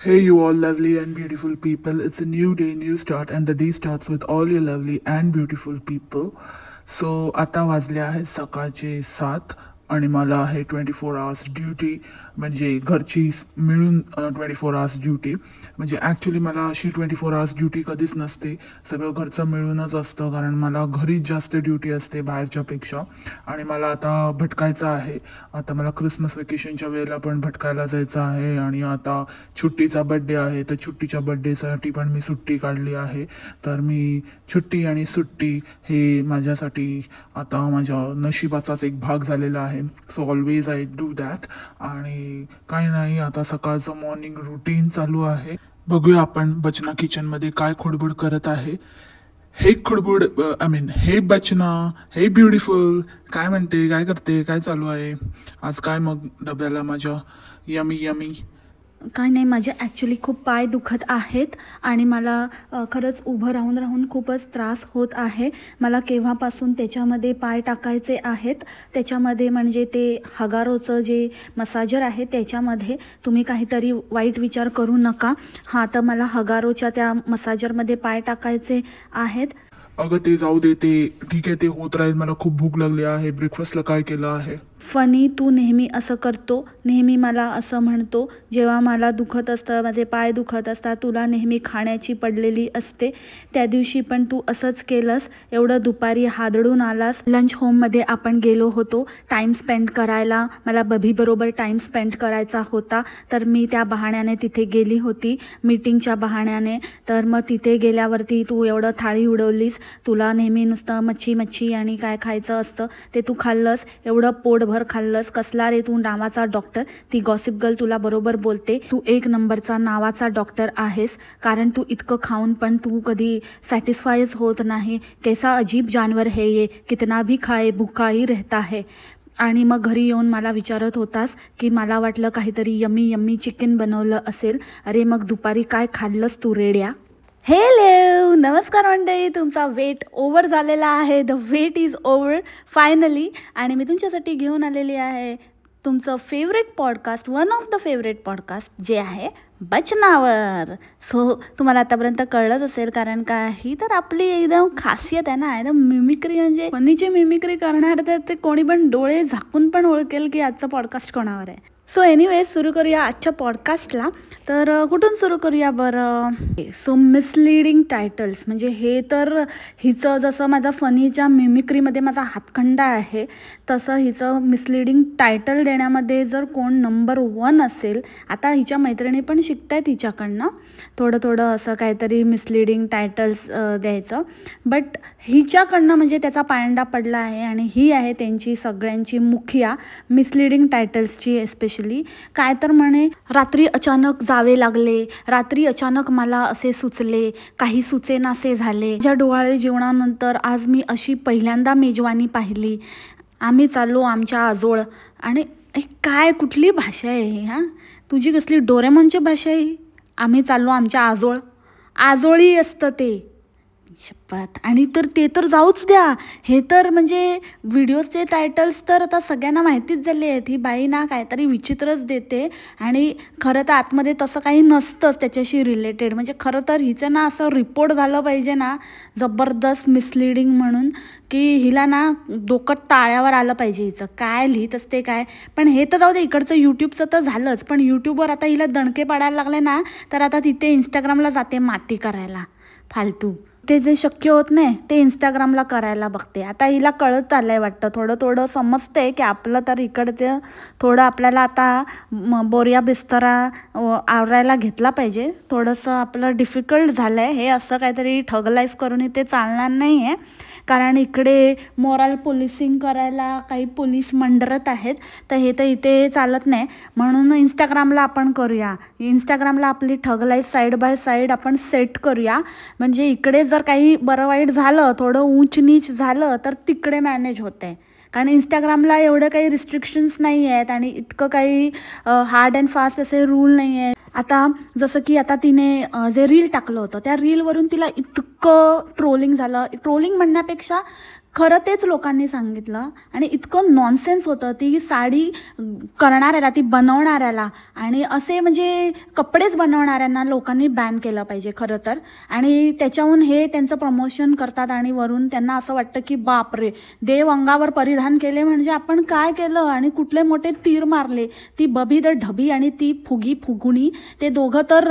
Hey, you all lovely and beautiful people. It's a new day, new start, and the day starts with all you lovely and beautiful people. So, आता वाजले आहेत सकाळचे 7 आणि मला आहे 24 hours duty म्हणजे घरची मिळून 24 आवर्स ड्युटी म्हणजे ॲक्च्युली मला अशी 24 आवर्स ड्युटी कधीच नसते. सगळं घरचं मिळूनच असतं कारण मला घरीच जास्त ड्युटी असते बाहेरच्यापेक्षा. आणि मला आता भटकायचं आहे. आता मला क्रिसमस वेकेशनच्या वेळेला पण भटकायला जायचं आहे आणि आता छुट्टीचा बड्डे आहे तर छुट्टीच्या बड्डेसाठी पण मी सुट्टी काढली आहे. तर मी छुट्टी आणि सुट्टी हे माझ्यासाठी आता माझ्या नशिबाचाच एक भाग झालेला आहे. So always I do that. आणि काही नाही, आता सकाळचं मॉर्निंग रुटीन चालू आहे. बघूया आपण बचना किचनमध्ये काय खुडबुड करत आहे. हे खुडबुड हे बचना, हे ब्युटिफुल, काय म्हणते, काय करते, काय चालू आहे आज, काय मग डब्याला माझ्या यमी यमी. काय नाही, माझे ॲक्च्युली खूप पाय दुखत आहेत आणि मला खरंच उभं राहून राहून खूपच त्रास होत आहे. मला केव्हापासून त्याच्यामध्ये पाय टाकायचे आहेत. त्याच्यामध्ये म्हणजे ते हगारोचं जे मसाजर आहे त्याच्यामध्ये तुम्ही काहीतरी वाईट विचार करू नका. हां, तर मला हगारोच्या त्या मसाजरमध्ये पाय टाकायचे आहेत. अगं ते जाऊ दे, ते ठीक आहे, ते होत राहील. मला खूप भूक लागली आहे. ब्रेकफास्टला काय केलं आहे? फनी, तू नेहमी असं करतो, नेहमी मला असं म्हणतो. जेव्हा मला दुखत असतं, माझे पाय दुखत असतात, तुला नेहमी खाण्याची पडलेली असते. त्या दिवशी पण तू असंच केलंस. एवढं दुपारी हादडून आलास. लंच होममध्ये आपण गेलो होतो टाईम स्पेंड करायला. मला बबीबरोबर टाईम स्पेंड करायचा होता, तर मी त्या बहाण्याने तिथे गेली होती, मीटिंगच्या बहाण्याने. तर मग तिथे गेल्यावरती तू एवढं थाळी उडवलीस. तुला नेहमी नुसतं मच्छी मच्छी आणि काय खायचं असतं ते तू खाल्लंस. एवढं पोटभर खाल्लंस. कसला रे तू नावाचा डॉक्टर. ती गॉसिप गर्ल तुला बरोबर बोलते, तू एक नंबरचा नावाचा डॉक्टर आहेस. कारण तू इतकं खाऊन पण तू कधी सॅटिस्फायच होत नाही. कैसा अजीब जानवर है ये, कितना भी खाए भूखा ही रहता है. आणि मग घरी येऊन मला विचारत होतास की मला वाटलं काहीतरी यम्मी यम्मी चिकन बनवलं असेल. अरे मग दुपारी काय खाल्लंस तू रेड्या? हेलो, नमस्कार मंडळी. तुमचा वेट ओव्हर झालेला आहे. The wait is over finally. आणि मी तुमच्यासाठी घेऊन आलेली आहे तुमचं favourite podcast, one of the favourite podcast, जे आहे बचनावर. सो तुम्हाला आतापर्यंत कळलंच असेल, कारण का ही तर आपली एकदम खासियत आहे ना, एकदम मिमिक्री. म्हणजे फनीची मिमिक्री करणार तर ते कोणी पण डोळे झाकून पण ओळखेल की आजचा पॉडकास्ट कोणावर आहे. सो एनिवेज, सुरू करूया आजच्या पॉडकास्टला. तर कुठून सुरू करूया बरं? सो मिसलिडिंग टायटल्स, म्हणजे हे तर हिचं जसं माझा फनीच्या मिमिक्रीमध्ये माझा हातखंडा आहे, तसं हिचं मिसलिडिंग टायटल देण्यामध्ये जर कोण नंबर 1 असेल, आता हिच्या मैत्रिणी पण शिकत आहेत हिच्याकडनं थोडं थोडं असं काहीतरी मिसलिडिंग टायटल्स द्यायचं. बट हिच्याकडनं म्हणजे त्याचा पायंडा पडला आहे आणि ही आहे त्यांची सगळ्यांची मुखिया मिसलिडिंग टायटल्सची. एस्पेशली काय तर म्हणे, रात्री अचानक जावे लागले, रात्री अचानक मला असे सुचले, काही सुचेनासे झाले, ज्या डोहाळे जेवणानंतर आज मी अशी पहिल्यांदा मेजवानी पाहिली, आम्ही चाललो आमच्या आजोळ. आणि काय, कुठली भाषा आहे ही? हां, तुझी कसली डोरेमॉनची भाषा आहे? आम्ही चाललो आमच्या आजोळ. आजोळी असतं ते, शपथ. आणि तर ते तर जाऊच द्या, हे तर म्हणजे व्हिडिओजचे टायटल्स तर आता सगळ्यांना माहितीच झाले आहेत. ही बाई ना काहीतरी विचित्रच देते आणि खरं तर आतमध्ये तसं काही नसतंच त्याच्याशी रिलेटेड. म्हणजे खरं तर हिचं ना असं रिपोर्ट झालं पाहिजे ना जबरदस्त मिसलिडिंग म्हणून, की हिला ना डोकं टाळ्यावर आलं पाहिजे. हिचं काय लिहित असते काय. पण हे तर जाऊ दे, इकडचं यूट्यूबचं तर झालंच. पण यूट्यूबवर आता हिला दणके पाडायला लागले ना, तर आता तिथे इंस्टाग्रामला जाते माती करायला फालतू. ते जे शक्य होत नाही ते इंस्टाग्रामला करायला बघते. आता हिला कळत आलं आहे वाटतं, थोडं थोडं समजते की आपलं तर इकडचं थोडं आपल्याला आता बोरिया बिस्तरा आवरायला घेतला पाहिजे. थोडंसं आपलं डिफिकल्ट झालं आहे हे. असं काहीतरी ठग लाईफ करून इथे चालणार नाही आहे, कारण इकडे मॉरल पोलिसिंग करायला काही पोलीस मंडरत आहेत, तर हे तर इथे चालत नाही. म्हणून इंस्टाग्रामला आपण करूया, इंस्टाग्रामला आपली ठग लाईफ साईड बाय साईड आपण सेट करूया. म्हणजे इकडे जर काही बरं वाईट झालं, थोडं ऊंच नीच झालं, तर तिकडे मॅनेज होतं आहे. कारण इंस्टाग्रामला एवढं काही रिस्ट्रिक्शन्स नाही आहेत आणि इतकं काही हार्ड अँड फास्ट असे रूल नाही आहेत. आता जसं की आता तिने जे रील टाकलं होतं, त्या रीलवरून तिला इतकं ट्रोलिंग झालं. ट्रोलिंग म्हणण्यापेक्षा खरं तेच लोकांनी सांगितलं आणि इतकं नॉनसेन्स होतं. ती साडी करणाऱ्याला, ती बनवणाऱ्याला आणि असे म्हणजे कपडेच बनवणाऱ्यांना लोकांनी बॅन केलं पाहिजे खरं तर. आणि त्याच्याहून हे त्यांचं प्रमोशन करतात आणि वरून त्यांना असं वाटतं की बापरे, देव अंगावर परिधान केले म्हणजे आपण काय केलं आणि कुठले मोठे तीर मारले. ती बबी द ढबी आणि ती फुगी फुगुणी, ते दोघं तर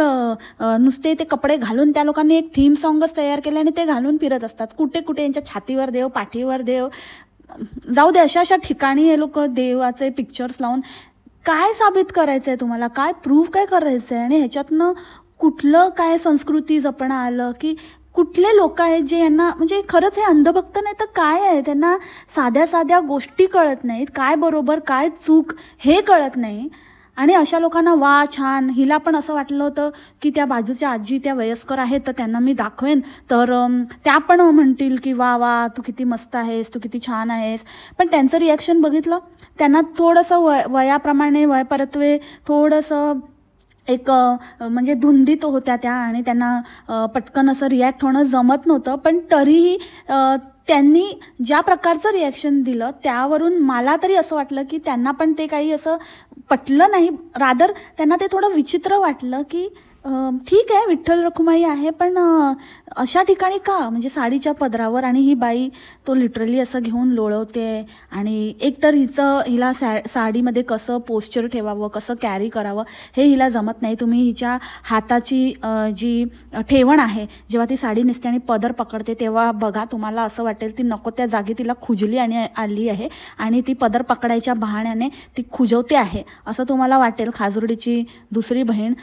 नुसते ते कपडे घालून त्या लोकांनी एक थीम सॉंगच तयार केले आणि ते घालून फिरत असतात. कुठे कुठे यांच्या छातीवर देव, पाठीवर देव, जाऊ दे अशा ठिकाणी हे लोक देवाचे पिक्चर्स लावून काय साबित करायचं आहे तुम्हाला, काय प्रूव्ह काय करायचं आहे. आणि ह्याच्यातनं कुठलं काय संस्कृती जपणं आलं की कुठले लोक आहेत जे यांना म्हणजे खरंच हे अंधभक्त नाही तर काय आहे, त्यांना साध्या साध्या गोष्टी कळत नाहीत, काय बरोबर काय चूक हे कळत नाही. आणि अशा लोकांना वा छान. हिला पण असं वाटलं होतं की त्या बाजूच्या आजी त्या वयस्कर आहेत तर त्यांना मी दाखवेन तर त्या पण म्हणतील की वा वा तू किती मस्त आहेस, तू किती छान आहेस. पण त्यांचं रिॲक्शन बघितलं, त्यांना थोडंसं वयाप्रमाणे वयपरत्वे थोडंसं एक म्हणजे धुंदीत होत्या त्या आणि त्यांना पटकन असं रिॲक्ट होणं जमत नव्हतं. पण तरीही त्यांनी ज्या प्रकारचं रिॲक्शन दिलं त्यावरून मला तरी असं वाटलं की त्यांना पण ते काही असं पटलं नाही. रादर त्यांना ते थोडं विचित्र वाटलं की ठीक आहे विठ्ठल रखुमाई आहे पण अशा ठिकाणी का, म्हणजे साडीच्या पदरावर. आणि ही बाई तो लिटरली असं घेऊन लोळवते आणि एकतर हिला साडीमध्ये कसं पोश्चर ठेवावं, कसं कॅरी करावं हे हिला जमत नाही. तुम्ही हिच्या हाताची जी ठेवण आहे जेव्हा ती साडी नेसते आणि पदर पकडते तेव्हा बघा, तुम्हाला असं वाटेल ती नको त्या जागी तिला खुजली आणि आली आहे आणि ती पदर पकडायच्या बहाण्याने ती खुजवते आहे असं तुम्हाला वाटेल. खाजुर्डीची दुसरी बहीण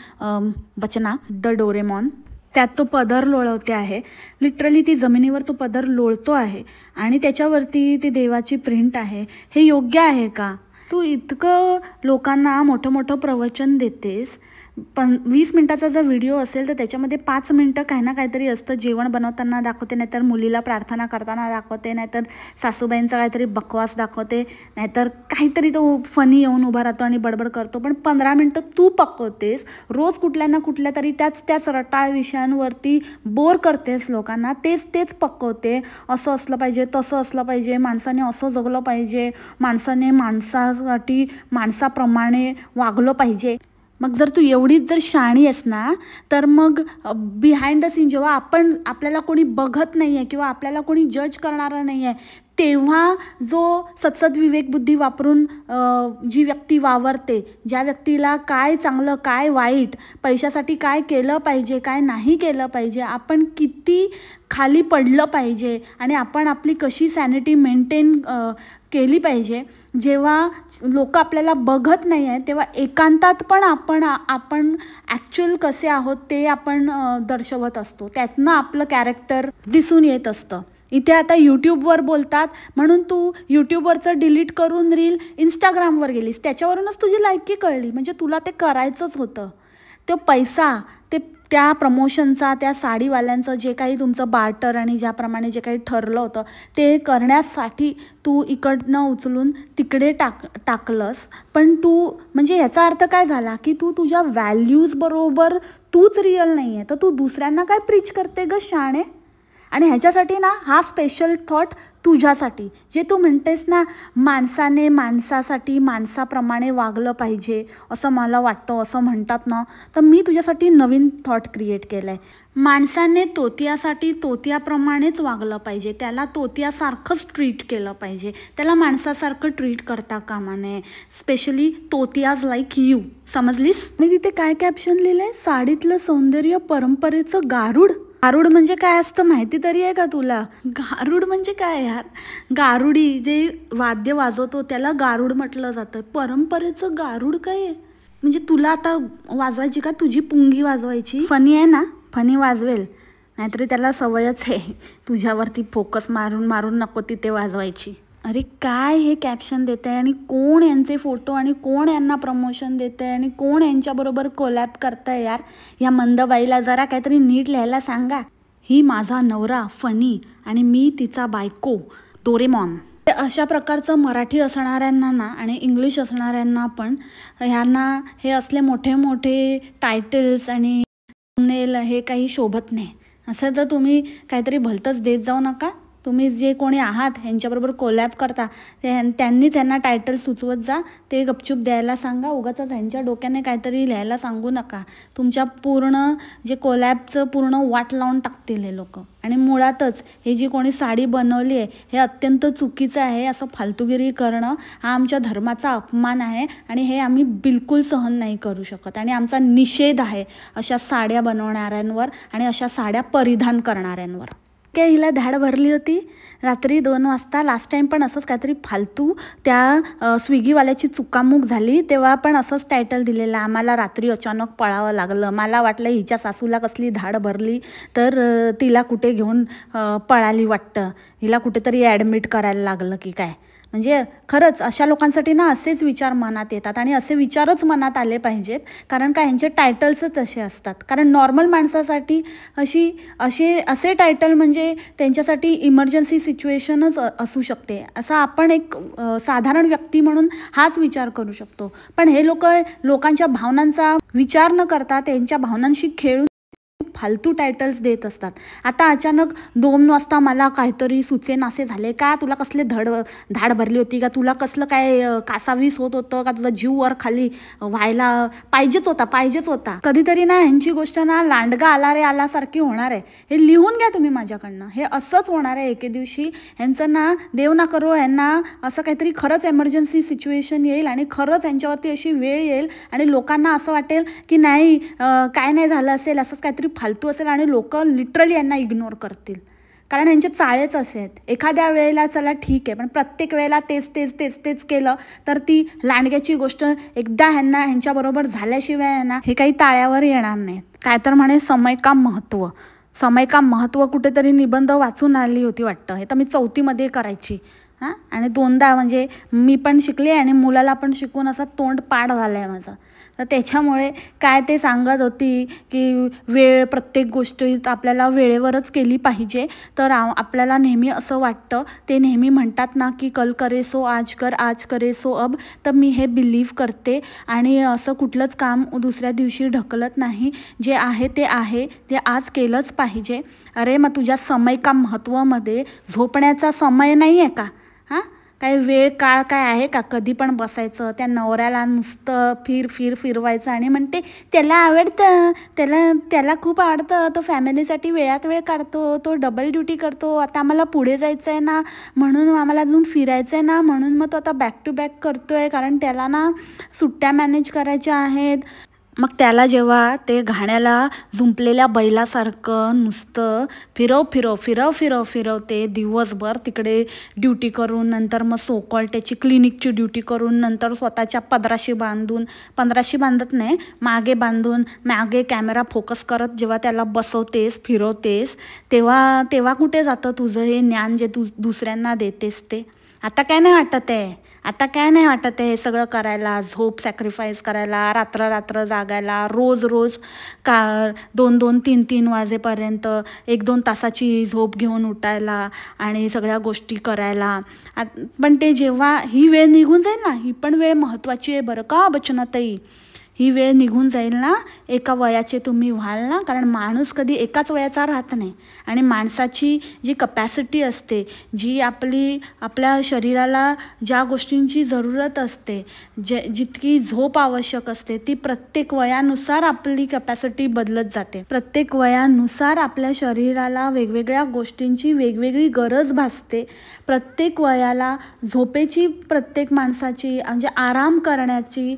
बचना द डोरेमॉन, त्यात तो पदर लोळवते आहे. लिटरली ती जमिनीवर तो पदर लोळतो आहे आणि त्याच्यावरती ती देवाची प्रिंट आहे. हे योग्य आहे का? तू इतकं लोकांना मोठं मोठं प्रवचन देतेस, 20 मिनिटाचा जर व्हिडिओ असेल तर त्याच्यामध्ये 5 मिनिटं काही ना काहीतरी असतं. जेवण बनवताना दाखवते, नाहीतर मुलीला प्रार्थना करताना दाखवते, नाहीतर सासूबाईंचा काहीतरी बकवास दाखवते, नाहीतर काहीतरी तो फनी येऊन उभा राहतो आणि बडबड करतो. पण 15 मिनिटं तू पकवतेस, रोज कुठल्या ना कुठल्या तरी त्याच रटाळ विषयांवरती बोर करतेस लोकांना, तेच पकवते. असं असलं पाहिजे, तसं असलं पाहिजे, माणसाने असं जगलं पाहिजे, माणसाने माणसासाठी माणसाप्रमाणे वागलं पाहिजे. मग जर तू एवढीच जर शहाणी आहेस ना तर मग बिहाइंड द सीन जेव्हा आपल्याला कोणी बघत नाही आहे किंवा आपल्याला कोणी जज करणारा नाही आहे तेव्हा जो सत्सद विवेक बुद्धी वापरून जी व्यक्ती वावरते, ज्या व्यक्तीला काय चांगलं काय वाईट, पैशासाठी काय केलं पाहिजे काय नाही केलं पाहिजे, आपण किती खाली पडलं पाहिजे आणि आपण आपली कशी सॅनिटी मेंटेन केली पाहिजे, जेव्हा लोक आपल्याला बघत नाही आहे तेव्हा एकांतात पण आपण ॲक्च्युअल कसे आहोत ते आपण दर्शवत असतो. त्यातनं आपलं कॅरेक्टर दिसून येत असतं. इथे आता यूट्यूबवर बोलतात म्हणून तू यूट्यूबवरचं डिलीट करून रील इंस्टाग्रामवर गेलीस, त्याच्यावरूनच तुझी लायकी कळली. म्हणजे तुला ते करायचंच होतं. तो पैसा, त्या प्रमोशनचा, त्या साडीवाल्यांचं जे काही तुमचं बार्टर आणि ज्याप्रमाणे जे काही ठरलं होतं ते करण्यासाठी तू इकडनं उचलून तिकडे टाकलंस. पण तू म्हणजे याचा अर्थ काय झाला की तू तुझ्या व्हॅल्यूजबरोबर तूच रिअल नाही आहे, तर तू दुसऱ्यांना काय प्रीच करते ग शाणे. आणि ह्याच्यासाठी ना हा स्पेशल थॉट तुझ्यासाठी, जे तू म्हणतेस ना माणसाने माणसासाठी माणसाप्रमाणे वागलं पाहिजे असं मला वाटतं, असं म्हणतात ना, तर मी तुझ्यासाठी नवीन थॉट क्रिएट केलं आहे. माणसाने तोतियासाठी तोतियाप्रमाणेच वागलं पाहिजे, त्याला तोतियासारखंच ट्रीट केलं पाहिजे, त्याला माणसासारखं ट्रीट करता कामा नये, स्पेशली तोतियाज लाईक यू. समजलीस? मी तिथे काय कॅप्शन लिहिलं आहे, साडीतलं सौंदर्य परंपरेचं गारुड. गारुड म्हणजे काय असतं माहिती तरी आहे का तुला? गारुड म्हणजे काय यार? गारुडी जे वाद्य वाजवतो त्याला गारुड म्हटलं जातं. परंपरेचं गारुड काय आहे? म्हणजे तुला आता वाजवायची का, तुझी पुंगी वाजवायची? फनी आहे ना, फनी वाजवेल, नाहीतरी त्याला सवयच आहे तुझ्यावरती फोकस मारून नको तिथे वाजवायची. अरे काय हे कॅप्शन देत आहे आणि कोण यांचे फोटो आणि कोण यांना प्रमोशन देत आहे आणि कोण यांच्याबरोबर कोलॅब करत आहे यार? या मंदबाईला जरा काहीतरी नीट लिहायला सांगा. ही माझा नवरा फनी आणि मी तिचा बायको डोरेमॉन. अशा प्रकारचं मराठी असणाऱ्यांना ना आणि इंग्लिश असणाऱ्यांना पण ह्यांना हे असले मोठे मोठे टायटल्स आणि थंबनेल हे काही शोभत नाही. असं तर तुम्ही काहीतरी भलतंच देत जाऊ नका. तुम्ही जे कोणी आहात ह्यांच्याबरोबर कोलॅब करता त्यांनीच ह्यांना टायटल सुचवत जा, ते गपचूप द्यायला सांगा. उगाचच ह्यांच्या डोक्याने काहीतरी लिहायला सांगू नका. तुमच्या पूर्ण जे कोलॅबचं पूर्ण वाट लावून टाकतील हे लोक. आणि मुळातच हे जी कोणी साडी बनवली आहे हे अत्यंत चुकीचं आहे. असं फालतूगिरी करणं हा आमच्या धर्माचा अपमान आहे आणि हे आम्ही बिलकुल सहन नाही करू शकत. आणि आमचा निषेध आहे अशा साड्या बनवणाऱ्यांवर आणि अशा साड्या परिधान करणाऱ्यांवर. काय हिला धाड भरली होती रात्री 2 वाजता. लास्ट टाईम पण असंच काहीतरी फालतू त्या स्विगीवाल्याची चुकामुक झाली तेव्हा पण असंच टायटल दिलेलं, आम्हाला रात्री अचानक पळावं लागलं. मला वाटलं हिच्या सासूला कसली धाड भरली तर तिला कुठे घेऊन पळाली वाटतं, हिला कुठेतरी ॲडमिट करायला लागलं की काय. म्हणजे खरंच अशा लोकांसाठी ना असेच विचार मनात येतात आणि असे विचारच मनात आले पाहिजेत. कारण काय ह्यांचे टायटल्सच असे असतात. कारण नॉर्मल माणसासाठी असे टायटल म्हणजे त्यांच्यासाठी इमर्जन्सी सिच्युएशनच असू शकते. असा आपण एक साधारण व्यक्ती म्हणून हाच विचार करू शकतो. पण हे लोकांच्या भावनांचा विचार न करता त्यांच्या भावनांशी खेळून फालतू टायटल्स देत असतात. आता अचानक 2 वाजता मला काहीतरी सुचेनासे झाले का, तुला कसले धाड भरली होती का, तुला कसलं काय कासावीस होत होतं का, तुझा जीव वर खाली व्हायला पाहिजेच होता. कधीतरी ना ह्यांची गोष्ट ना लांडगा आला रे आलासारखी होणार आहे. हे लिहून घ्या तुम्ही माझ्याकडनं. हे असंच होणार आहे एके दिवशी. ह्यांचं ना देव ना करो ह्यांना असं काहीतरी खरंच एमर्जन्सी सिच्युएशन येईल आणि खरंच ह्यांच्यावरती अशी वेळ येईल आणि लोकांना असं वाटेल की नाही काय नाही झालं असेल, असंच काहीतरी फालतू असेल आणि लोक लिटरली यांना इग्नोर करतील. कारण यांचे चाळेच असे आहेत. एखाद्या वेळेला चला ठीक आहे, पण प्रत्येक वेळेला तेच केलं तर ती लांडग्याची गोष्ट एकदा ह्यांच्याबरोबर झाल्याशिवाय यांना हे काही ताळ्यावर येणार नाहीत. काय तर म्हणे समय का महत्त्व कुठेतरी निबंध वाचून आली होती वाटतं. हे तर मी 4थीमध्ये करायची आणि 2दा म्हणजे मी पण शिकले आणि मुलाला पण शिकून असं तोंड पाड झालं आहे माझं. तर त्याच्यामुळे काय ते सांगत होती की प्रत्येक गोष्टीत आपल्याला वेळेवरच केली पाहिजे. तर आपल्याला नेहमी असं वाटतं, ते नेहमी म्हणतात ना की कल करे सो आज कर, आज करे सो अब. तर मी हे बिलीव्ह करते आणि असं कुठलंच काम दुसऱ्या दिवशी ढकलत नाही. जे आहे ते आज केलंच पाहिजे. अरे मग तुझ्या समय का महत्त्वामध्ये झोपण्याचा समय नाही आहे का? काय वेळ काळ काय आहे का? कधी पण बसायचं त्या नवऱ्याला नुसतं फिरवायचं आणि म्हणते त्याला आवडतं, त्याला खूप आवडतं, तो फॅमिलीसाठी वेळात वेळ काढतो, तो डबल ड्युटी करतो, आता आम्हाला पुढे जायचं आहे ना म्हणून आम्हाला अजून फिरायचं आहे ना म्हणून मग तो आता बॅक टू बॅक करतो आहे, कारण त्याला ना सुट्ट्या मॅनेज करायच्या आहेत. मग त्याला जेव्हा ते घाण्याला झुंपलेल्या बैलासारखं नुसतं फिरव ते दिवसभर तिकडे ड्युटी करून नंतर मग सोकॉल त्याची क्लिनिकची ड्युटी करून नंतर स्वतःच्या पदराशी बांधत नाही मागे कॅमेरा फोकस करत जेव्हा त्याला बसवतेस फिरवतेस तेव्हा कुठे जातं तुझं हे ज्ञान जे तू दुसऱ्यांना देतेस ते? आता काय नाही वाटत आहे हे सगळं करायला, झोप सॅक्रिफाईस करायला, रात्र जागायला, रोज 2-2, 3-3 वाजेपर्यंत 1-2 तासाची झोप घेऊन उठायला आणि सगळ्या गोष्टी करायला. पण ते जेव्हा ही वेळ निघून जाईल ना, ही पण वेळ महत्त्वाची आहे बरं का बचनाताई. ही वेळ निघून जाईल ना, एका वयाचे तुम्ही व्हाल ना, कारण माणूस कधी एकाच वयाचा राहत नाही. आणि माणसाची जी कपॅसिटी असते, जी आपल्या शरीराला ज्या गोष्टींची जरूरत असते, जितकी झोप आवश्यक असते, ती प्रत्येक वयानुसार आपली कपॅसिटी बदलत जाते. प्रत्येक वयानुसार आपल्या शरीराला वेगवेगळ्या गोष्टींची वेगवेगळी गरज भासते. प्रत्येक वयाला झोपेची प्रत्येक माणसाची म्हणजे आराम करण्याची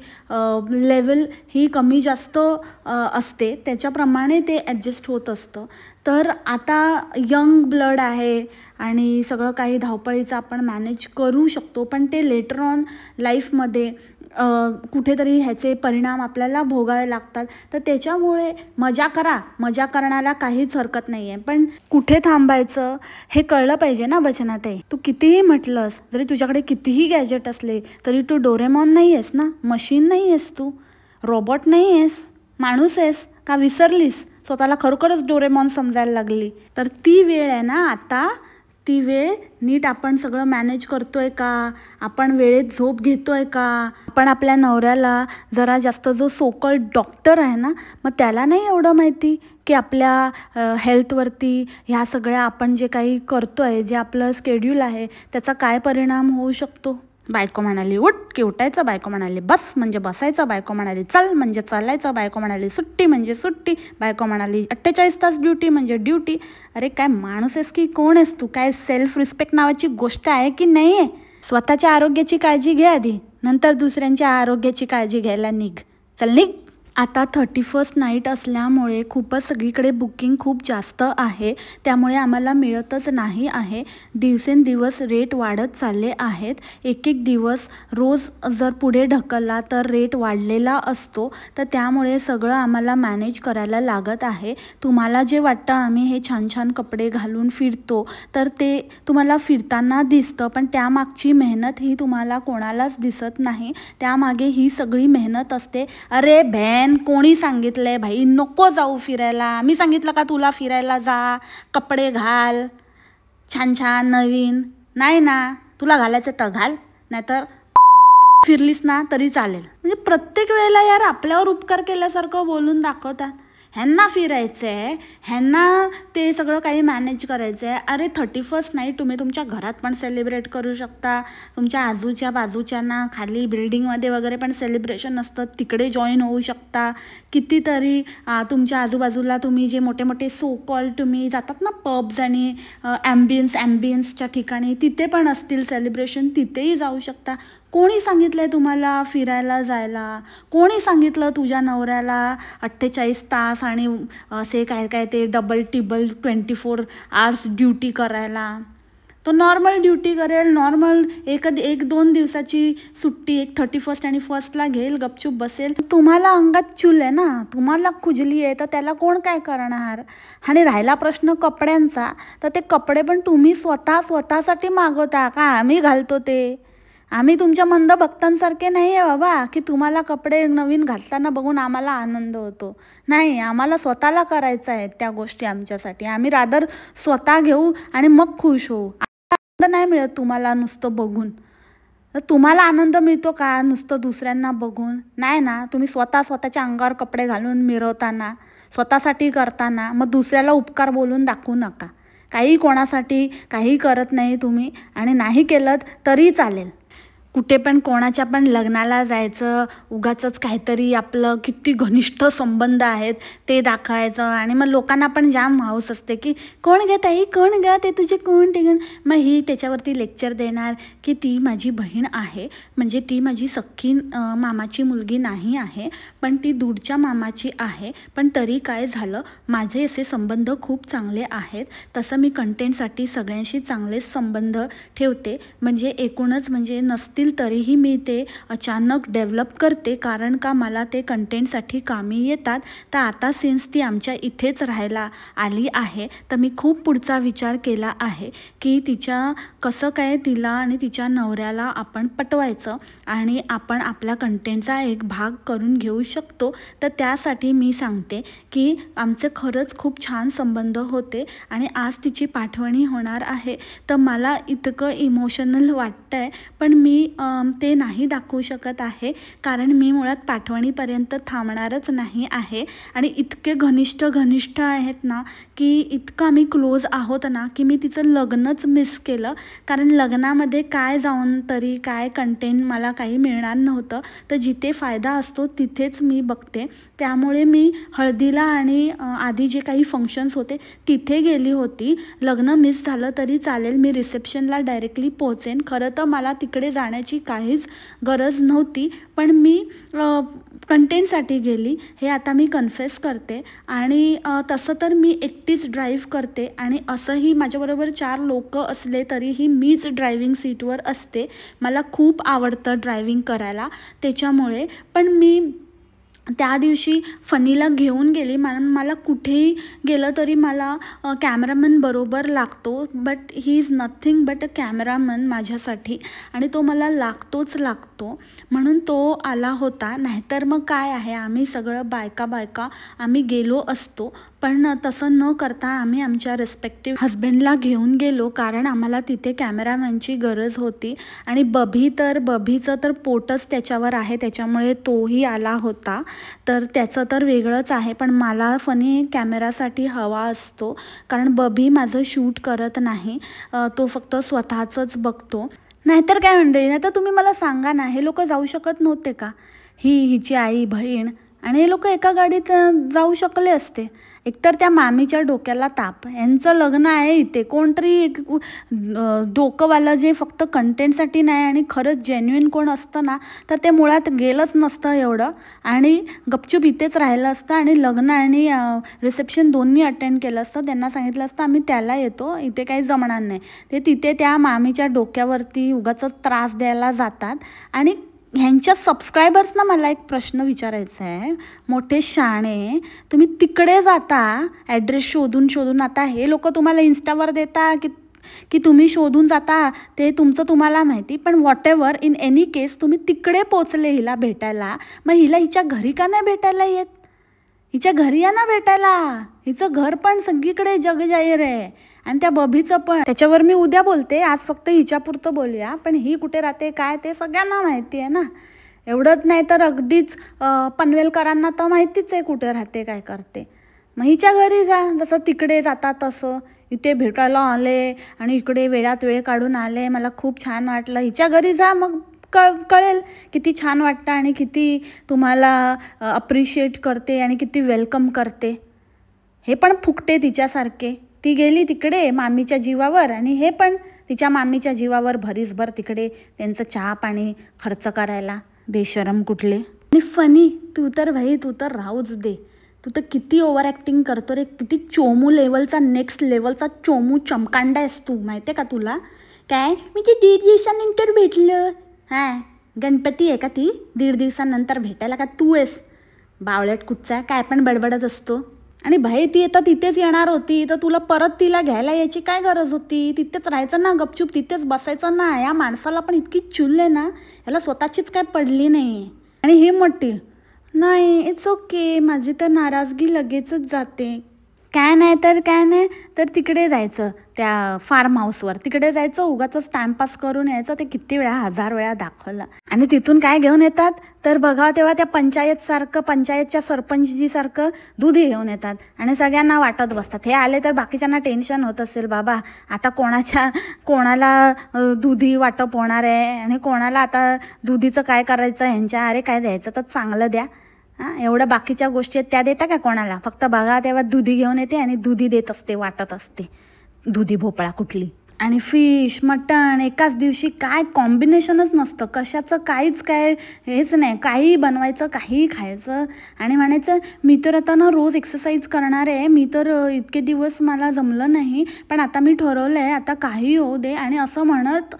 लेवल ही कमी जास्त असते, त्याच्याप्रमाणे ते ॲडजस्ट होत असतं. तर आता यंग ब्लड आहे आणि सगळं काही धावपळीचं आपण मॅनेज करू शकतो, पण ते लेटर ऑन लाईफमध्ये कुठेतरी ह्याचे परिणाम आपल्याला भोगावे लागतात. तर त्याच्यामुळे मजा करण्याला काहीच हरकत नाही आहे, पण कुठे थांबायचं हे कळलं पाहिजे ना बचनाताई. तू कितीही म्हटलंस, जरी तुझ्याकडे कितीही गॅजेट असले तरी तू डोरेमॉन नाही आहेस ना, मशीन नाही आहेस, तू रोबोट नाही आहेस, माणूस आहेस का? विसरलीस स्वतःला खरोखरच डोरेमॉन समजायला लागली. तर ती वेळ आहे ना आता, ती वेळ नीट आपण सगळं मॅनेज करतोय का, आपण वेळेत झोप घेतोय का, आपण आपल्या नवऱ्याला जरा जास्त जो सोकल डॉक्टर आहे ना, मग त्याला नाही एवढं माहिती की आपल्या हेल्थवरती ह्या सगळ्या आपण जे काही करतोय, जे आपलं स्केड्यूल आहे त्याचा काय परिणाम होऊ शकतो. बायको म्हणाली उठ की उठायचं, बायको म्हणाली बस म्हणजे बसायचं, बायको म्हणाली चल म्हणजे चालायचं, बायको म्हणाली सुट्टी म्हणजे सुट्टी, बायको म्हणाली 48 तास ड्युटी म्हणजे ड्युटी. अरे काय माणूस आहेस की कोण आहेस तू? काय सेल्फ रिस्पेक्ट नावाची गोष्ट आहे की नाही आहे? स्वतःच्या आरोग्याची काळजी घे आधी, नंतर दुसऱ्यांच्या आरोग्याची काळजी घ्यायला निघ. चल निघ. आता 31st नाईट असल्यामुळे खूपच सगळीकडे बुकिंग खूप जास्त आहे, त्यामुळे आम्हाला मिळतच नाही आहे. दिवसेंदिवस रेट वाढत चालले आहेत. एक एक दिवस रोज जर पुढे ढकलला तर रेट वाढलेला असतो, तर त्यामुळे सगळं आम्हाला मॅनेज करायला लागत आहे. तुम्हाला जे वाटतं आम्ही हे छान छान कपडे घालून फिरतो, तर ते तुम्हाला फिरताना दिसतं, पण त्यामागची मेहनत ही तुम्हाला कोणालाच दिसत नाही. त्यामागे ही सगळी मेहनत असते. अरे कोणी सांगितलंय भाई नको जाऊ फिरायला? मी सांगितलं का तुला फिरायला जा, कपडे घाल छान छान नवीन? नाही ना, तुला घालायचं तर घाल, नाहीतर फिरलीस ना तरी चालेल. म्हणजे प्रत्येक वेळेला यार आपल्यावर उपकार केल्यासारखं बोलून दाखवतात. ह्यांना फिरायचं आहे, ह्यांना ते सगळं काही मॅनेज करायचं आहे. अरे 31st नाईट तुम्ही तुमच्या घरात पण सेलिब्रेट करू शकता, तुमच्या आजूच्या बाजूच्यांना खाली बिल्डिंगमध्ये वगैरे पण सेलिब्रेशन असतं, तिकडे जॉईन होऊ शकता. कितीतरी तुमच्या आजूबाजूला तुम्ही जे मोठे मोठे सो कॉल तुम्ही जातात ना पब्स आणि ॲम्बियन्सच्या ठिकाणी, तिथे पण असतील सेलिब्रेशन, तिथेही जाऊ शकता. कोणी सांगितलं आहे तुम्हाला फिरायला जायला? कोणी सांगितलं तुझ्या नवऱ्याला 48 तास आणि असे काय काय ते डबल टिबल 24 आवर्स ड्युटी करायला? तो नॉर्मल ड्युटी करेल, नॉर्मल एक दोन दिवसाची सुट्टी एक 31st आणि 1st घेईल, गपचूप बसेल. तुम्हाला अंगात चूल आहे ना, तुम्हाला खुजली आहे, तर त्याला कोण काय करणार? आणि राहिला प्रश्न कपड्यांचा, तर ते कपडे पण तुम्ही स्वतःसाठी मागवता का आम्ही घालतो ते? आम्ही तुमच्या मंद भक्तांसारखे नाही आहे बाबा की तुम्हाला कपडे नवीन घालताना बघून आम्हाला आनंद होतो. नाही, आम्हाला स्वतःला करायचं आहे त्या गोष्टी आमच्यासाठी. आम्ही रादर स्वतः घेऊ आणि मग खुश होऊ. आनंद नाही मिळत तुम्हाला नुसतं बघून. तर तुम्हाला आनंद मिळतो का नुसतं दुसऱ्यांना बघून? नाही ना. तुम्ही स्वतःच्या अंगावर कपडे घालून मिरवताना, स्वतःसाठी करताना, मग दुसऱ्याला उपकार बोलून दाखवू नका. काही कोणासाठी काही करत नाही तुम्ही, आणि नाही केलं तरी चालेल. कुठे पण कोणाच्या पण लग्नाला जायचं, उगाचंच काहीतरी आपलं किती घनिष्ठ संबंध आहेत ते दाखवायचं, आणि मग लोकांना पण जाम हौस असते की कोण ग ताई, कोण ग ते तुझे कोण ते. मग ही त्याच्यावरती लेक्चर देणार की ती माझी बहीण आहे, म्हणजे ती माझी सख्खी मामाची मुलगी नाही आहे, पण ती दूरच्या मामाची आहे. पण तरी काय झालं, माझे असे संबंध खूप चांगले आहेत. तसं मी कंटेंटसाठी सगळ्यांशी चांगलेच संबंध ठेवते. म्हणजे एकूणच म्हणजे नसतील तरीही मी ते अचानक डेव्हलप करते, कारण का मला ते कंटेंटसाठी कामी येतात. तर आता सिन्स ती आमच्या इथेच राहायला आली आहे, तर मी खूप पुढचा विचार केला आहे की कसं काय तिला आणि तिच्या नवऱ्याला आपण पटवायचं आणि आपण आपल्या कंटेंटचा एक भाग करून घेऊ शकतो. तर त्यासाठी मी सांगते की आमचे खरंच खूप छान संबंध होते आणि आज तिची पाठवणी होणार आहे. तर मला इतकं इमोशनल वाटतं आहे, पण मी ते नाही दाखवू शकत आहे, कारण मी मुळात पाठवणीपर्यंत थांबणारच नाही आहे. आणि इतके घनिष्ठ आहेत ना, की इतकं आम्ही क्लोज आहोत ना, की मी तिचं लग्नच मिस केलं. कारण लग्नामध्ये काय जाऊन तरी काय कंटेंट मला काही मिळणार नव्हतं. तर जिथे फायदा असतो तिथेच मी बघते. त्यामुळे मी हळदीला आणि आधी जे काही फंक्शन्स होते तिथे गेली होती. लग्न मिस झालं तरी चालेल, मी रिसेप्शनला डायरेक्टली पोहोचेन. खरं तर मला तिकडे जाण्याची काहीच गरज नव्हती, पण मी कंटेंटसाठी गेली, हे आता मी कन्फेस करते. आणि तसं तर मी एकटीच ड्राईव्ह करते, आणि असंही माझ्याबरोबर 4 लोक असले तरीही मीच ड्रायव्हिंग सीटवर असते. मला खूप आवडतं ड्रायव्हिंग करायला त्याच्यामुळे. पण मी त्या दिवशी फनीला घेऊन गेली. मला कुठेही गेलं तरी मला कॅमेरामन बरोबर लागतो, but he is nothing but a cameraman माझ्यासाठी, आणि तो मला लागतोच लागतो. म्हणून तो आला होता. नाहीतर मग काय आहे, आम्ही सगळं बायका आम्ही गेलो असतो, पण तसं न करता आम्ही आमच्या रिस्पेक्टिव्ह हजबंडला घेऊन गेलो, कारण आम्हाला तिथे कॅमेरामॅनची गरज होती. आणि बबीचं तर पोटच त्याच्यावर आहे, त्याच्यामुळे तोही आला होता. तर त्याचं तर वेगळंच आहे, पण मला फनी कॅमेरासाठी हवा असतो, कारण बबी माझं शूट करत नाही, तो फक्त स्वतःचंच बघतो. नाहीतर काय मंडळी, नाही तर तुम्ही मला सांगा ना, हे लोक जाऊ शकत नव्हते का? हिची आई बहीण आणि हे लोक एका गाडीत जाऊ शकले असते. एकतर त्या मामीच्या डोक्याला ताप, यांचं लग्न आहे इथे, कोणतरी डोकंवालं जे फक्त कंटेंटसाठी नाही आणि खरंच जेन्युइन कोण असतं ना, तर ते मुळात गेलंच नसतं एवढं, आणि गपचूप इथेच राहिलं असतं आणि लग्न आणि रिसेप्शन दोन्ही अटेंड केलं असतं. त्यांना सांगितलं असतं आम्ही त्याला येतो, इथे काही जमणार नाही. ते तिथे त्या मामीच्या डोक्यावरती उगाच त्रास द्यायला जातात. आणि ह्यांच्या सबस्क्रायबर्सना मला एक प्रश्न विचारायचा आहे, मोठे शाणे, तुम्ही तिकडे जाता ॲड्रेस शोधून, आता हे लोक तुम्हाला इन्स्टावर देता की तुम्ही शोधून जाता ते तुमचं तुम्हाला माहिती, पण व्हॉटेवर इन एनी केस तुम्ही तिकडे पोचले हिला भेटायला, मग हिच्या घरी का नाही भेटायला येत? हिच्या घरी या ना भेटायला, हिचं घर पण सगळीकडे जग जाहीर आहे. आणि त्या बबीचं पण, त्याच्यावर मी उद्या बोलते, आज फक्त हिच्यापुरतं बोलूया. पण ही कुठे राहते काय ते सगळ्यांना माहिती आहे ना. एवढंच नाही तर अगदीच पनवेलकरांना तर माहितीच आहे कुठे राहते काय करते. मग हिच्या घरी जा, जसं तिकडे जातात तसं इथे भेटायला आले आणि इकडे वेळात वेळ काढून आले, मला खूप छान वाटलं. हिच्या घरी जा, मग कळेल किती छान वाटतं आणि किती तुम्हाला अप्रिशिएट करते आणि किती वेलकम करते. हे पण फुकटे तिच्यासारखे, ती गेली तिकडे मामीच्या जीवावर आणि हे पण तिच्या मामीच्या जीवावर भरीसभर तिकडे त्यांचं चहा पाणी खर्च करायला, बेशरम कुठले. आणि फनी, तू तर राहूच दे. तू तर किती ओव्हर ॲक्टिंग करतो रे, किती चोमू लेवलचा, नेक्स्ट लेवलचा चोमू चमकांडा आहेस तू, माहिती आहे का तुला? काय मी ते 1.5 दिवसानंतर भेटलं, हां गणपती आहे का ती 1.5 दिवसानंतर भेटायला का तू आहेस? बावळट कुठचा, काय पण बडबडत असतो. आणि भाई ती आता तिथेच येणार होती, तर तुला परत तिला घ्यायला यायची काय गरज होती? तिथेच राहायचं ना, गपचूप तिथेच बसायचं ना. या माणसाला पण इतकी चुल आहे ना, याला स्वतःचीच काय पडली नाही. आणि ही मोठी नाही, इट्स ओके, माझी तर नाराजगी लगेचच जाते. काय नाही तर तिकडे जायचं, त्या फार्म हाऊसवर तिकडे जायचं, उगाच टाइमपास करून यायचं. ते किती वेळा 1000 वेळा दाखवलं. आणि तिथून काय घेऊन येतात तर बघा, तेव्हा त्या पंचायतच्या सरपंचजीसारखं दुधी घेऊन येतात आणि सगळ्यांना वाटत बसतात. हे आले तर बाकीच्यांना टेन्शन होत असेल, बाबा आता कोणाला दुधी वाटप होणार आहे आणि कोणाला आता दुधीचं काय करायचं ह्यांच्या, अरे काय द्यायचं तर चांगलं द्या. एवढ्या बाकीच्या गोष्टी आहेत त्या देता का कोणाला? फक्त बघा तेव्हा दुधी घेऊन येते आणि दुधी देत असते, वाटत असते दुधी भोपळा कुठली. आणि फिश मटण एकाच दिवशी, काय कॉम्बिनेशनच नसतं कशाचं, काहीच काय हेच नाही, काही बनवायचं काहीही खायचं आणि म्हणायचं मी तर आता ना रोज एक्सरसाइज करणार आहे, मी तर इतके दिवस मला जमलं नाही, पण आता मी ठरवलं आहे आता काही होऊ दे, आणि असं म्हणत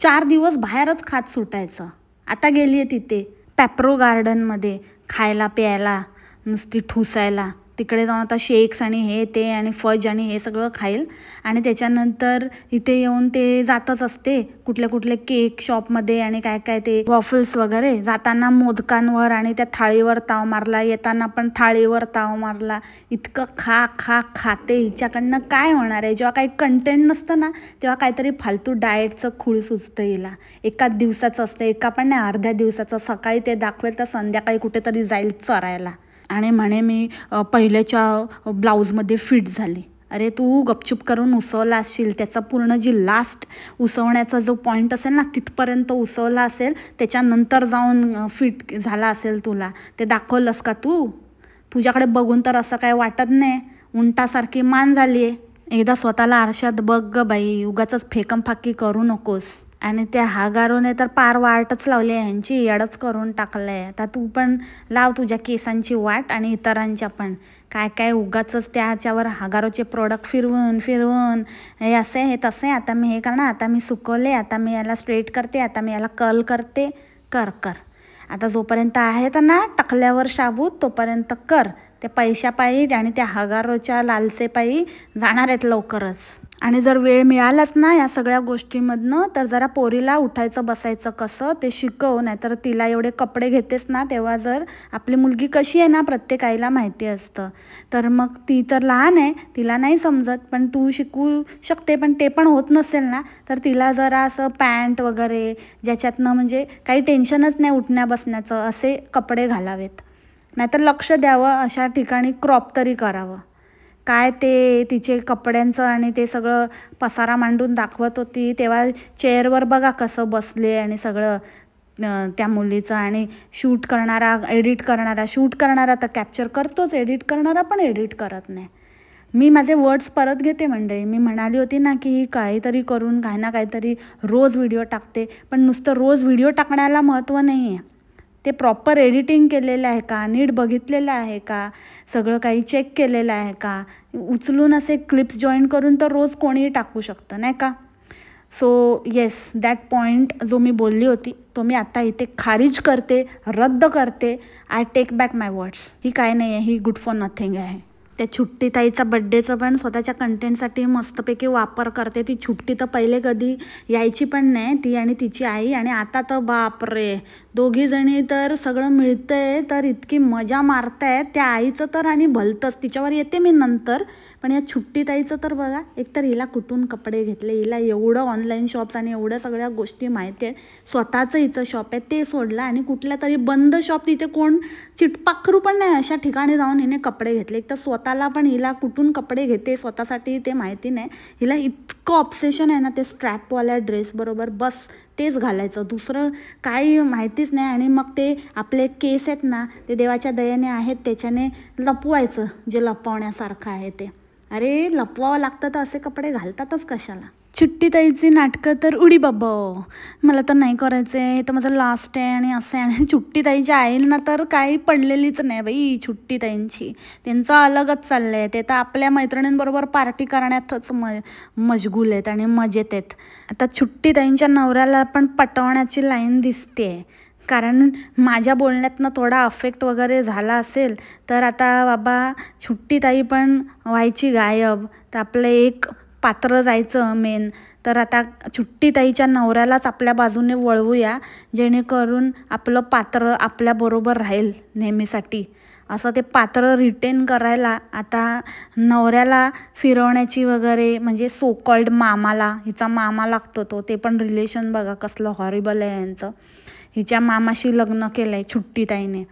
4 दिवस बाहेरच खात सुटायचं. आता गेली आहे तिथे पॅप्रो गार्डनमध्ये खायला प्यायला, नुसती ठुसायला. तिकडे जाऊन आता शेक्स आणि हे ते आणि फज आणि हे सगळं खाईल. आणि त्याच्यानंतर इथे येऊन ते जातच असते कुठले केक शॉपमध्ये आणि काय ते वॉफल्स वगैरे. जाताना मोदकांवर आणि त्या थाळीवर ताव मारला, येताना पण थाळीवर ताव मारला. इतकं खाते. हिच्याकडनं काय होणार आहे? जेव्हा काही कंटेंट नसतं ना, तेव्हा काहीतरी फालतू डाएटचं खूळ सुचतं हिला. एकाच दिवसाचं असतं, एका पण नाही, अर्ध्या दिवसाचं. सकाळी ते दाखवेल तर संध्याकाळी कुठेतरी जाईल चरायला आणि म्हणे मी पहिल्याच्या ब्लाऊजमध्ये फिट झाली. अरे तू गपचूप करून उसवला असशील, त्याचा पूर्ण जी लास्ट उसवण्याचा जो पॉईंट असेल ना, तिथपर्यंत उसवला असेल, त्याच्यानंतर जाऊन फिट झाला असेल तुला. ते दाखवलंस का तू? तुझ्याकडे बघून तर असं काय वाटत नाही, उंटासारखी मान झाली आहे. एकदा स्वतःला आरशात बघ ग बाई, उगाच फेकमफाकी करू नकोस. आणि त्या हागारोने तर पार वाटच लावली आहे, ह्यांची येडच करून टाकलं आहे. आता तू पण लाव तुझ्या केसांची वाट आणि इतरांच्या पण. काय उगाचच त्याच्यावर हागारोचे प्रोडक्ट फिरवून हे असे हे तसे, आता मी हे करणार, आता मी सुकवले, आता मी याला स्ट्रेट करते, आता मी याला कर्ल करते. कर आता जोपर्यंत आहेत ना टाकल्यावर शाबूत तोपर्यंत कर. त्या पैशापायी आणि त्या हगारोच्या लालसेपायी जाणार आहेत लवकरच. आणि जर वेळ मिळालाच ना या सगळ्या गोष्टीमधनं तर जरा पोरीला उठायचं बसायचं कसं ते शिकव. नाहीतर तिला एवढे कपडे घेतेस ना तेव्हा जर आपली मुलगी कशी आहे ना प्रत्येक आईला माहिती असतं. तर मग ती तर लहान आहे, तिला नाही समजत, पण तू शिकवू शकते. पण ते पण होत नसेल ना तर तिला जरा असं पॅन्ट वगैरे ज्याच्यातनं म्हणजे काही टेन्शनच नाही उठण्या बसण्याचं असे कपडे घालावेत. नाहीतर लक्ष द्यावं, अशा ठिकाणी क्रॉप तरी करावं. काय ते तिचे कपड्यांचं आणि ते सगळं पसारा मांडून दाखवत होती तेव्हा चेअरवर बघा कसं बसले आणि सगळं त्या मुलीचं. आणि शूट करणारा तर कॅप्चर करतोच, एडिट करणारा पण एडिट करत नाही. मी माझे वर्ड्स परत घेते मंडळी. मी म्हणाली होती ना की काहीतरी करून काही ना काहीतरी रोज व्हिडिओ टाकते, पण नुसतं रोज व्हिडिओ टाकण्याला महत्त्व नाही आहे. ते प्रॉपर एडिटिंग केलेलं आहे का, नीट बघितलेलं आहे का, सगळं काही चेक केलेलं आहे का. उचलून असे क्लिप्स जॉईन करून तर रोज कोणीही टाकू शकतं नाही का. सो येस, दॅट पॉईंट जो मी बोलली होती तो मी आता इथे खारिज करते, रद्द करते. I take back my words. ही काय नाही आहे, ही गुड फॉर नथिंग आहे. त्या छुट्टी ताईचा बड्डेचं पण स्वतःच्या कंटेंटसाठी मस्तपैकी वापर करते. ती छुट्टी तर पहिले कधी यायची पण नाही, ती आणि तिची आई. आणि आता तर बापरे, दोघीजणी तर सगळं मिळतंय तर इतकी मजा मारतायत. त्या आईचं तर आणि भलतंच, तिच्यावर येते मी नंतर. पण या छुट्टी ताईचं तर बघा, एकतर हिला कुठून कपडे घेतले, हिला एवढं ऑनलाईन शॉप्स आणि एवढ्या सगळ्या गोष्टी माहिती आहेत. स्वतःचं हिचं शॉप आहे ते सोडलं आणि कुठल्या तरी बंद शॉप, तिथे कोण चिटपाखरू पण नाही अशा ठिकाणी जाऊन हिने कपडे घेतले. एक तर स्वतःला पण हिला कुठून कपडे घेते स्वतःसाठी ते माहिती नाही. हिला इतकं ऑब्सेशन आहे ना ते स्ट्रॅपवाल्या ड्रेसबरोबर, बस तेच घालायचं, दुसरं काही माहितीच नाही. आणि मग ते आपले केस आहेत ना ते देवाच्या दयेने आहेत त्याच्याने लपवायचं जे लपवण्यासारखं आहे ते. अरे लपवावं लागतं तर असे कपडे घालतातच कशाला. छुट्टी ताईची नाटकं तर उडी बाबा, मला तर नाही करायचं आहे, हे तर माझं लास्ट आहे आणि असं आहे. आणि छुट्टी ताईच्या आईला तर काही पडलेलीच नाही बाई छुट्टी ताईंची, त्यांचं अलगच चाललं आहे. ते तर आपल्या मैत्रिणींबरोबर पार्टी करण्यातच मशगूल आहेत आणि मजेत आहेत. आता छुट्टी ताईंच्या नवऱ्याला पण पटवण्याची लाईन दिसते, कारण माझ्या बोलण्यातनं थोडा अफेक्ट वगैरे झाला असेल तर आता बाबा छुट्टी ताई पण व्हायची गायब, तर आपलं एक पात्र जायचं मेन. तर आता छुट्टी ताईच्या नवऱ्यालाच आपल्या बाजूने वळवूया, जेणेकरून आपलं पात्र आपल्याबरोबर राहील नेहमीसाठी. असं ते पात्र रिटेन करायला आता नवऱ्याला फिरवण्याची वगैरे, म्हणजे सो कॉल्ड मामाला, हिचा मामा लागतो तो, ते पण रिलेशन बघा कसलं हॉरिबल आहे यांचं. हिच्या मामाशी लग्न केलं आहे छुट्टी ताईने,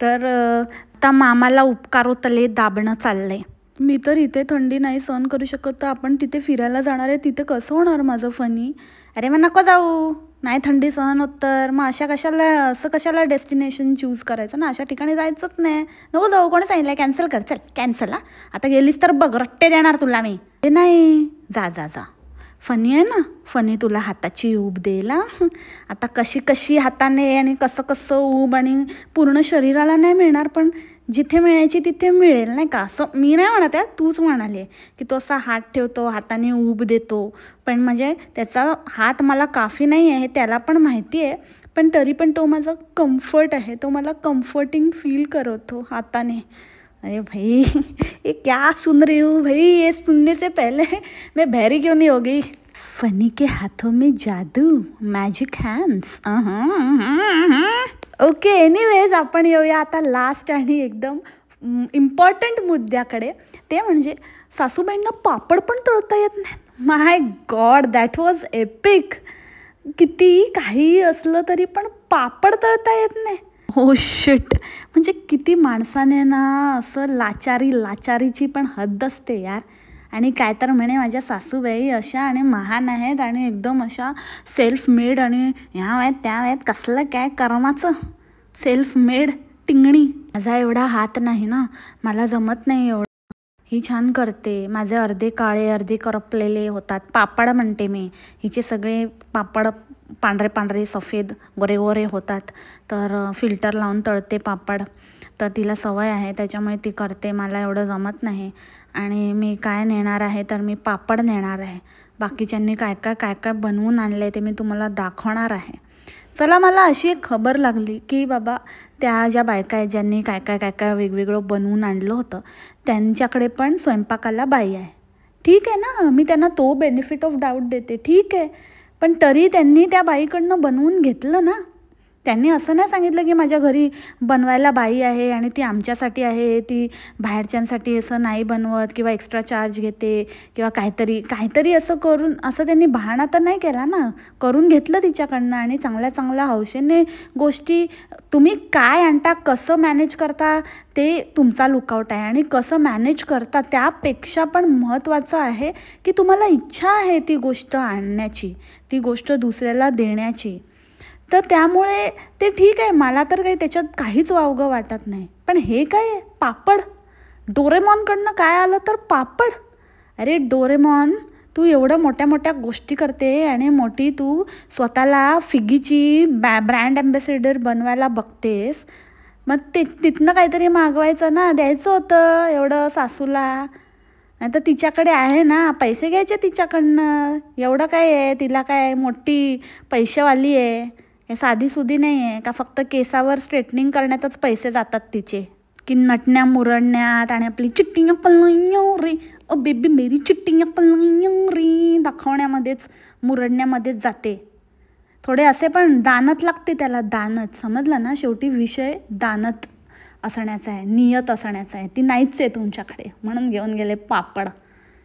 तर आता मामाला उपकारोतले दाबणं चाललं आहे. मी तर इथे थंडी नाही सहन करू शकत, तर आपण तिथे फिरायला जाणार आहे, तिथे कसं होणार माझं फनी. अरे मग नको जाऊ, नाही थंडी सहन होत तर मग असं कशाला डेस्टिनेशन चूज करायचं ना, अशा ठिकाणी जायचंच नाही. नको जाऊ, कोणी सांगितलं, कॅन्सल कर, चल कॅन्सल. आता गेलीस तर बघ रट्टे देणार तुला मी. ते नाही, जा जा जा, फनी आहे ना, फनी तुला हाताची ऊब देला. आता कशी हाताने आणि कसं ऊब, आणि पूर्ण शरीराला नाही मिळणार, पण जिथे मिळायची तिथे मिळेल नाही का. असं मी नाही म्हणत आहे, तूच म्हणाले की तो असा हात ठेवतो, हाताने ऊब देतो, पण म्हणजे त्याचा हात मला काफी नाही आहे त्याला पण माहिती आहे, पण तरी पण तो माझा कम्फर्ट आहे, तो मला कम्फर्टिंग फील करवतो हाताने. अरे भाई ये क्या सुन रही हूँ भाई, ये सुनने से पहले मैं बहरी क्यों नहीं हो गई. फनी के हाथों में जादू, मॅजिक हँड्स. ओके, एनिवेज आपण येऊया आता लास्ट आणि एकदम इम्पॉर्टंट मुद्द्याकडे. ते म्हणजे सासूबाईंना पापड पण तळता येत नाही. माय गॉड, दॅट वॉज एपिक. किती काही असलं तरी पण पापड तळता येत नाही. हो शिट, म्हणजे किती माणसाने ना असं लाचारीची पण हद्द असते यार. आणि काय तर म्हणे माझ्या सासूबाई अशा आणि महान आहेत आणि एकदम अशा सेल्फ मेड, आणि ह्या वयात त्या वयात कसलं काय कर्माचं सेल्फ मेड टिंगणी. माझा एवढा हात नाही ना, मला जमत नाही एवढं. ही छान करते, माझे अर्धे काळे अर्धे करपलेले होतात पापड म्हणते मी. हिचे सगळे पापड पांढरे सफेद गोरे होतात, तर फिल्टर लावून तळते पापड. तर तिला सवय आहे त्याच्यामुळे ती करते, मला एवढं जमत नाही. आणि मी काय नेणार आहे तर मी पापड नेणार आहे. बाकीच्यांनी काय काय बनवून आणले ते मी तुम्हाला दाखवणार आहे. चला मला अशी एक खबर लागली की बाबा त्या ज्या बायका आहेत ज्यांनी काय काय काय काय वेगवेगळं बनवून आणलं होतं त्यांच्याकडे पण स्वयंपाकाला बाई आहे. ठीक आहे ना, मी त्यांना तो बेनिफिट ऑफ डाऊट देते, ठीक आहे. पण तरी त्यांनी त्या बाईकडनं बनवून घेतलं ना. त्यांनी असं नाही सांगितलं की माझ्या घरी बनवायला बाई आहे आणि ती आमच्यासाठी आहे, ती बाहेरच्यांसाठी असं नाही बनवत किंवा एक्स्ट्रा चार्ज घेते किंवा काहीतरी असं करून असं त्यांनी बहाणा तर नाही केला ना. करून घेतलं तिच्याकडनं आणि चांगल्या चांगल्या हौशेने गोष्टी. तुम्ही काय आणता, कसं मॅनेज करता ते तुमचा लुकआउट आहे आणि कसं मॅनेज करता त्यापेक्षा पण महत्त्वाचं आहे की तुम्हाला इच्छा आहे ती गोष्ट आणण्याची, ती गोष्ट दुसऱ्याला देण्याची. तर त्यामुळे ते ठीक आहे, मला तर काही त्याच्यात काहीच वावगं वाटत नाही. पण हे काय आहे, पापड. डोरेमॉनकडनं काय आलं तर पापड. अरे डोरेमॉन, तू एवढं मोठ्या मोठ्या गोष्टी करते आणि मोठी तू स्वतःला फिगीची ब्रँड ॲम्बॅसेडर बनवायला बघतेस. मग तिथनं काहीतरी मागवायचं ना, द्यायचं होतं एवढं सासूला. नाही तर तिच्याकडे आहे ना, पैसे घ्यायचे तिच्याकडनं. एवढं काय आहे, तिला काय मोठी पैसेवाली आहे, हे साधीसुधी नाही आहे का? फक्त केसावर स्ट्रेटनिंग करण्यातच पैसे जातात तिचे, की नटण्या मुरडण्यात आणि आपली चिट्टियाँ कलाइयाँ रे ओ बेबी मेरी चिट्टियाँ कलाइयाँ रे दाखवण्यामध्येच, मुरडण्यामध्येच जाते. थोडे असे पण दानत लागते त्याला, दानत. समजलं ना, शेवटी विषय दानत असण्याचा आहे, नियत असण्याचा आहे. ती नाहीच आहे तुमच्याकडे, म्हणून घेऊन गेले पापड.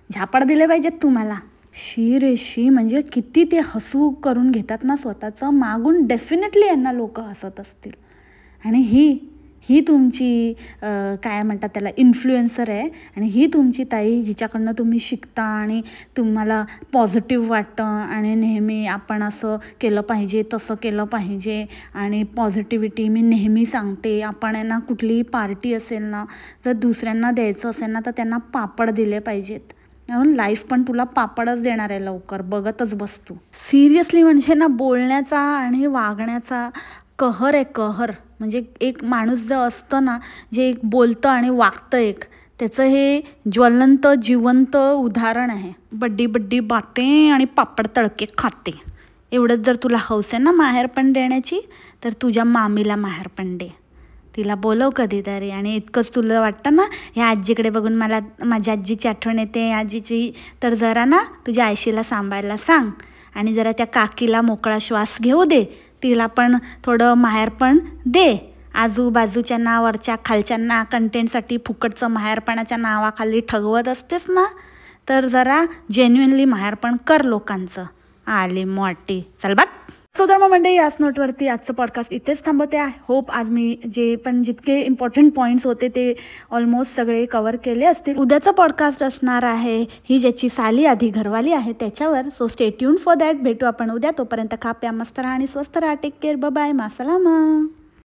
झापड दिले पाहिजेत तुम्हाला. शी रे शी, म्हणजे किती ते हसू करून घेतात ना स्वतःचं. मागून डेफिनेटली यांना लोक हसत असतील. आणि ही तुमची काय म्हणतात त्याला, इन्फ्लुएन्सर आहे. आणि ही तुमची ताई जिच्याकडनं तुम्ही शिकता आणि तुम्हाला पॉझिटिव्ह वाटतं आणि नेहमी आपण असं केलं पाहिजे, तसं केलं पाहिजे आणि पॉझिटिव्हिटी मी नेहमी सांगते. आपण आहे ना, कुठलीही पार्टी असेल ना, जर दुसऱ्यांना द्यायचं असेल ना, तर त्यांना पापड दिले पाहिजेत. म्हणून लाईफ पण तुला पापडच देणार आहे लवकर, बघतच बस तू. सिरियसली म्हणजे ना, बोलण्याचा आणि वागण्याचा कहर आहे, कहर. म्हणजे एक माणूस जर असतं ना, जे एक बोलतं आणि वागतं एक, त्याचं हे ज्वलंत जिवंत उदाहरण आहे. बड्डी बड्डी बातें आणि पापड तळके खाते. एवढंच जर तुला हौस आहे ना माहेरपण देण्याची, तर तुझ्या मामीला माहेरपण दे. तिला बोलव कधीतरी. आणि इतकंच तुला वाटतं ना, ह्या आजीकडे बघून मला माझ्या आजीची आठवण येते आजीची, तर जरा ना तुझ्या आयशीला सांभाळायला सांग आणि जरा त्या काकीला मोकळा श्वास घेऊ दे. तिला पण थोडं माहेरपण दे. आजूबाजूच्या वरच्या खालच्यांना कंटेंटसाठी फुकटचं माहेरपणाच्या नावाखाली ठगवत असतेस ना, तर जरा जेन्युइनली माहेरपण कर लोकांचं. आली मोठी, चल बघ. सो धर्म मंडळी, याच नोटवरती आजचं पॉडकास्ट इथेच थांबवते. आय होप आज मी जितके इम्पॉर्टंट पॉईंट्स होते ते ऑलमोस्ट सगळे कवर केले असतील. उद्याचं पॉडकास्ट असणार आहे ही ज्याची साली आधी घरवाली आहे त्याच्यावर. So stay tuned for that. भेटू आपण उद्या. तोपर्यंत खा प्या, मस्त राहा आणि स्वस्त राहा. Take care, bye, मासलामा.